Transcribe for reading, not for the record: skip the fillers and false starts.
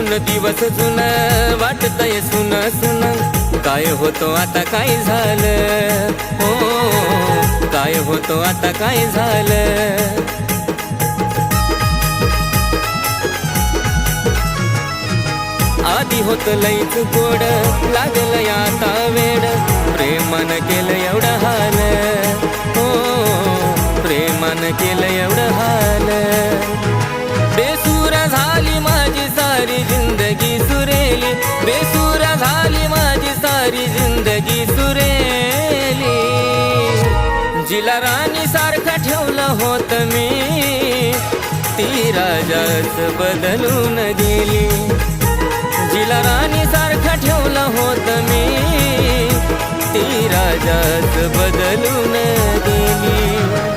बघून दिवस जुन वाटतय सुन सुन काय होतो आता काय झालं हो काय होतो आता काय झालं आधी होत लईच गोड लागलं आता वेड प्रेमान केलं एवढं हाल हो प्रेमान केलं एवढं हाल बेसूर झाली माझी सारी जिंदगी सुरेली बेसूर झाली माझी सारी जिंदगी सुरेली जिला राणी सारखं ठेवलं होत मी ती राजाच बदलून गेली जिला राणी सारखं ठेवलं होत मी ती राजाच बदलून गेली